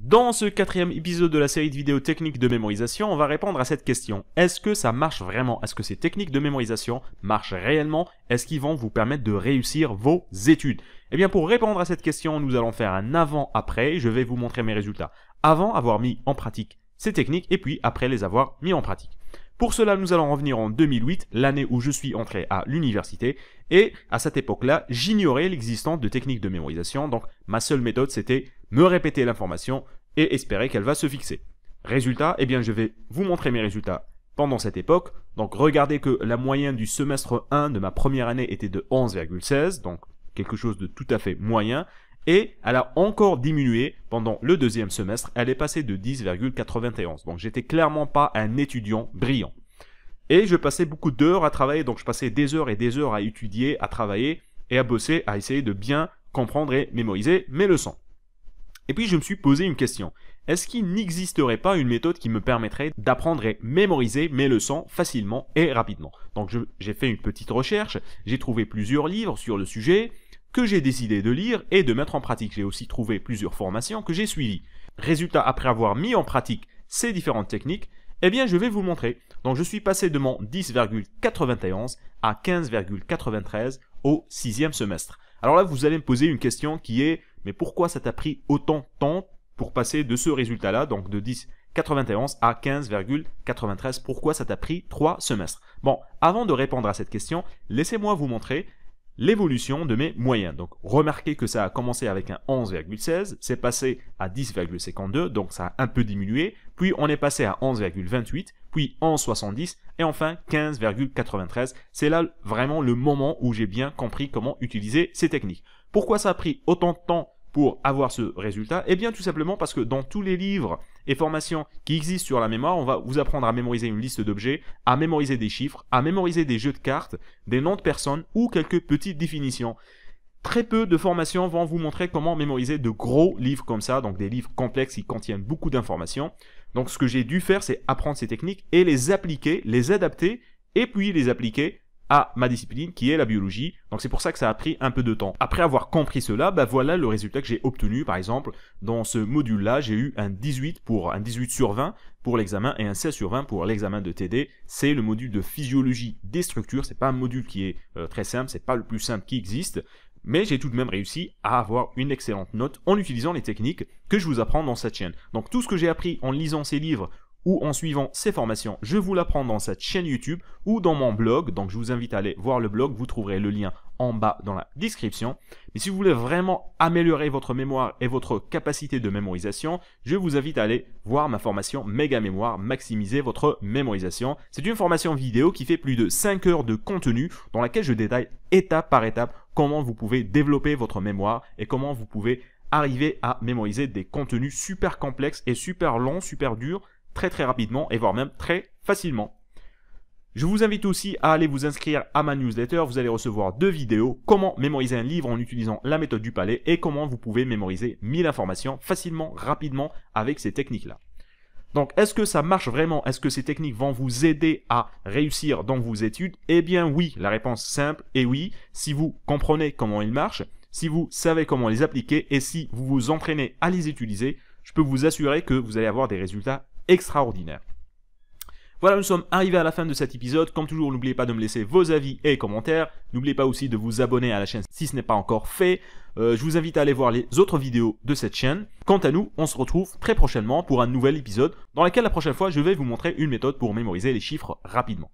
Dans ce quatrième épisode de la série de vidéos techniques de mémorisation, on va répondre à cette question. Est-ce que ça marche vraiment? Est-ce que ces techniques de mémorisation marchent réellement? Est-ce qu'ils vont vous permettre de réussir vos études? Eh bien, pour répondre à cette question, nous allons faire un avant-après. Je vais vous montrer mes résultats avant avoir mis en pratique ces techniques et puis après les avoir mis en pratique. Pour cela, nous allons revenir en 2008, l'année où je suis entré à l'université, et à cette époque-là, j'ignorais l'existence de techniques de mémorisation, donc ma seule méthode c'était me répéter l'information et espérer qu'elle va se fixer. Résultat, eh bien je vais vous montrer mes résultats pendant cette époque, donc regardez que la moyenne du semestre 1 de ma première année était de 11,16, donc quelque chose de tout à fait moyen, et elle a encore diminué pendant le deuxième semestre, elle est passée de 10,91. Donc j'étais clairement pas un étudiant brillant. Et je passais beaucoup d'heures à travailler, donc je passais des heures et des heures à étudier, à travailler et à bosser, à essayer de bien comprendre et mémoriser mes leçons. Et puis je me suis posé une question. Est-ce qu'il n'existerait pas une méthode qui me permettrait d'apprendre et mémoriser mes leçons facilement et rapidement? Donc j'ai fait une petite recherche, j'ai trouvé plusieurs livres sur le sujet, que j'ai décidé de lire et de mettre en pratique. J'ai aussi trouvé plusieurs formations que j'ai suivies. Résultat, après avoir mis en pratique ces différentes techniques, eh bien je vais vous montrer. Donc je suis passé de mon 10,91 à 15,93 au 6e semestre. Alors là, vous allez me poser une question qui est, mais pourquoi ça t'a pris autant de temps pour passer de ce résultat-là, donc de 10,91 à 15,93, pourquoi ça t'a pris 3 semestres? Bon, avant de répondre à cette question, laissez-moi vous montrer l'évolution de mes moyens. Donc remarquez que ça a commencé avec un 11,16, c'est passé à 10,52, donc ça a un peu diminué, puis on est passé à 11,28, puis 11,70 et enfin 15,93. C'est là vraiment le moment où j'ai bien compris comment utiliser ces techniques. Pourquoi ça a pris autant de temps pour avoir ce résultat? Eh bien tout simplement parce que dans tous les livres et formations qui existent sur la mémoire, on va vous apprendre à mémoriser une liste d'objets, à mémoriser des chiffres, à mémoriser des jeux de cartes, des noms de personnes ou quelques petites définitions. Très peu de formations vont vous montrer comment mémoriser de gros livres comme ça, donc des livres complexes qui contiennent beaucoup d'informations. Donc ce que j'ai dû faire, c'est apprendre ces techniques et les appliquer, les adapter et puis les appliquer à ma discipline qui est la biologie. Donc c'est pour ça que ça a pris un peu de temps. Après avoir compris cela, voilà le résultat que j'ai obtenu. Par exemple, dans ce module-là, j'ai eu un 18 sur 20 pour l'examen et un 16 sur 20 pour l'examen de TD. C'est le module de physiologie des structures. C'est pas un module qui est très simple, c'est pas le plus simple qui existe. Mais j'ai tout de même réussi à avoir une excellente note en utilisant les techniques que je vous apprends dans cette chaîne. Donc tout ce que j'ai appris en lisant ces livres ou en suivant ces formations, je vous l'apprends dans cette chaîne YouTube ou dans mon blog. Donc je vous invite à aller voir le blog, vous trouverez le lien en bas dans la description. Mais si vous voulez vraiment améliorer votre mémoire et votre capacité de mémorisation, je vous invite à aller voir ma formation Méga Mémoire, maximiser votre mémorisation. C'est une formation vidéo qui fait plus de 5 heures de contenu dans laquelle je détaille étape par étape comment vous pouvez développer votre mémoire et comment vous pouvez arriver à mémoriser des contenus super complexes et super longs, super durs, très rapidement et voire même très facilement. Je vous invite aussi à aller vous inscrire à ma newsletter, vous allez recevoir 2 vidéos, comment mémoriser un livre en utilisant la méthode du palais et comment vous pouvez mémoriser 1000 informations facilement, rapidement avec ces techniques-là. Donc est-ce que ça marche vraiment? Est-ce que ces techniques vont vous aider à réussir dans vos études? Eh bien oui, la réponse simple est oui, si vous comprenez comment ils marchent, si vous savez comment les appliquer et si vous vous entraînez à les utiliser, je peux vous assurer que vous allez avoir des résultats extraordinaire. Voilà, nous sommes arrivés à la fin de cet épisode. Comme toujours, n'oubliez pas de me laisser vos avis et commentaires. N'oubliez pas aussi de vous abonner à la chaîne si ce n'est pas encore fait. Je vous invite à aller voir les autres vidéos de cette chaîne. Quant à nous, on se retrouve très prochainement pour un nouvel épisode dans lequel la prochaine fois, je vais vous montrer une méthode pour mémoriser les chiffres rapidement.